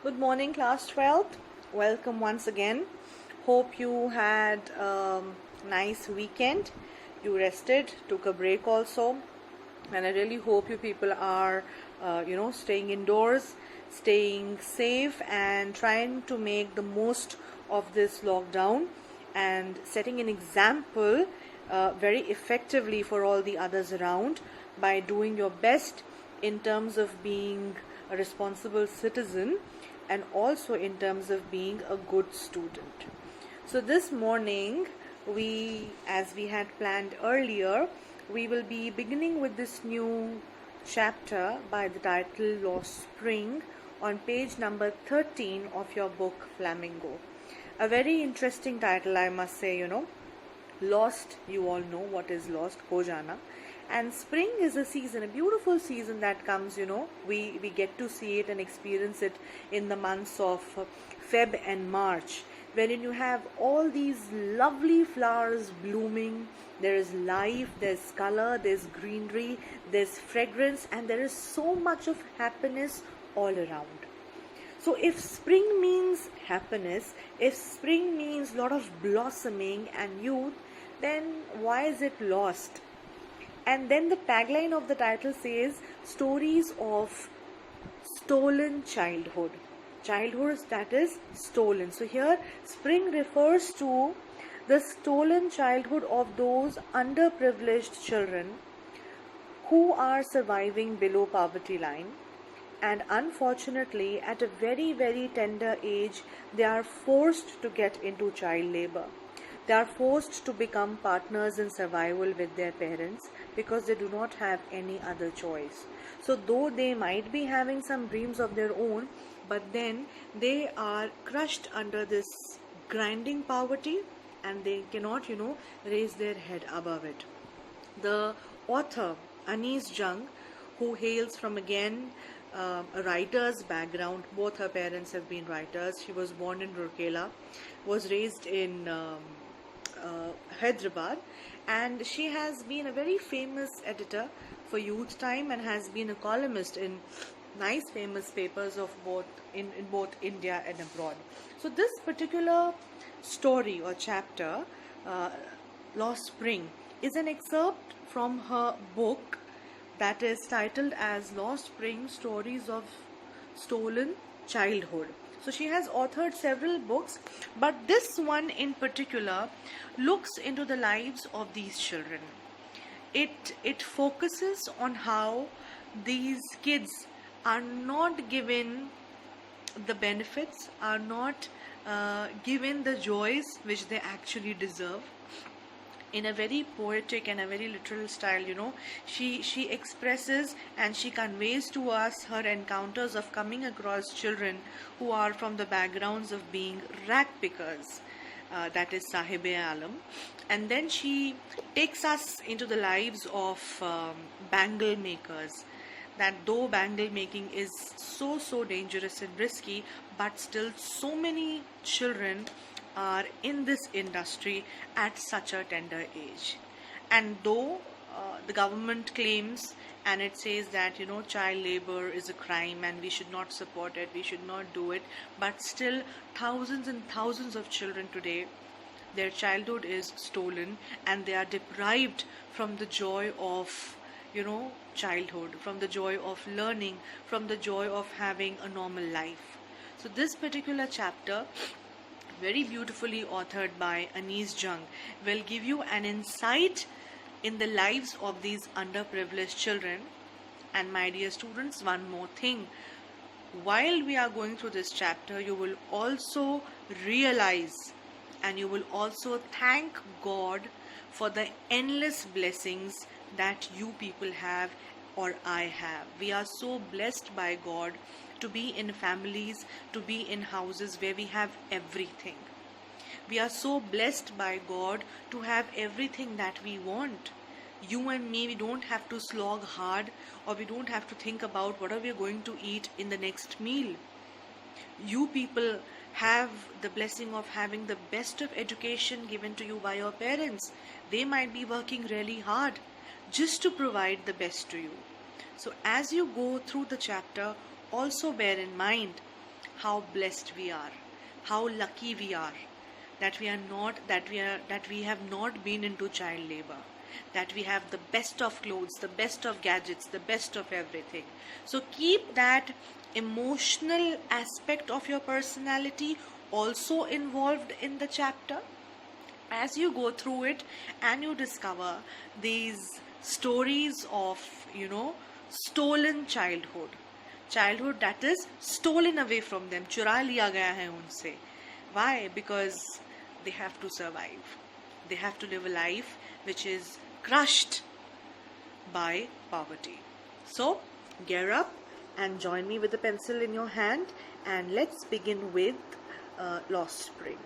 Good morning, class 12th. Welcome once again. Hope you had a nice weekend. You rested, took a break also. And I really hope you people are, staying indoors, staying safe, and trying to make the most of this lockdown and setting an example very effectively for all the others around by doing your best in terms of being a responsible citizen and also in terms of being a good student. So this morning, as we had planned earlier, we will be beginning with this new chapter by the title Lost Spring on page number 13 of your book Flamingo. A very interesting title, I must say, Lost, you all know what is lost, ho jana. And spring is a season, a beautiful season that comes, we get to see it and experience it in the months of Feb and March, wherein you have all these lovely flowers blooming. There is life, there's color, there's greenery, there's fragrance, and there is so much of happiness all around. So if spring means happiness, if spring means lot of blossoming and youth, then why is it lost? And then the tagline of the title says stories of stolen childhood. Childhood that is stolen. So here spring refers to the stolen childhood of those underprivileged children who are surviving below poverty line, and unfortunately at a very very tender age they are forced to get into child labor. They are forced to become partners in survival with their parents because they do not have any other choice. So though they might be having some dreams of their own, but then they are crushed under this grinding poverty and they cannot, raise their head above it. The author, Anees Jung, who hails from again a writer's background. Both her parents have been writers. She was born in Rourkela, was raised in Hyderabad, and she has been a very famous editor for Youth Time and has been a columnist in nice famous papers of in both India and abroad. So this particular story or chapter, Lost Spring, is an excerpt from her book that is titled as Lost Spring Stories of Stolen Childhood. So she has authored several books, but this one in particular looks into the lives of these children. It focuses on how these kids are not given the benefits, are not given the joys which they actually deserve. In a very poetic and a very literal style, she expresses and she conveys to us her encounters of coming across children who are from the backgrounds of being rag pickers, that is Sahibe Alam. And then she takes us into the lives of bangle makers, that though bangle making is so dangerous and risky, but still so many children are in this industry at such a tender age. And though the government claims and it says that child labor is a crime and we should not support it, we should not do it, but still thousands and thousands of children today, their childhood is stolen and they are deprived from the joy of childhood, from the joy of learning, from the joy of having a normal life. So this particular chapter, very beautifully authored by Anees Jung, will give you an insight in the lives of these underprivileged children. And my dear students, one more thing. While we are going through this chapter, you will also realize and you will also thank God for the endless blessings that you people have or I have. We are so blessed by God to be in families, to be in houses where we have everything. We are so blessed by God to have everything that we want. You and me, we don't have to slog hard, or we don't have to think about what are we going to eat in the next meal. You people have the blessing of having the best of education given to you by your parents. They might be working really hard just to provide the best to you. So as you go through the chapter, also bear in mind how blessed we are, how lucky we are that we have not been into child labor, that we have the best of clothes, the best of gadgets, the best of everything. So keep that emotional aspect of your personality also involved in the chapter as you go through it, and you discover these stories of, stolen childhood that is stolen away from them, चुरा लिया गया है उनसे. Why? Because they have to survive, they have to live a life which is crushed by poverty. So gear up and join me with a pencil in your hand, and let's begin with Lost Spring.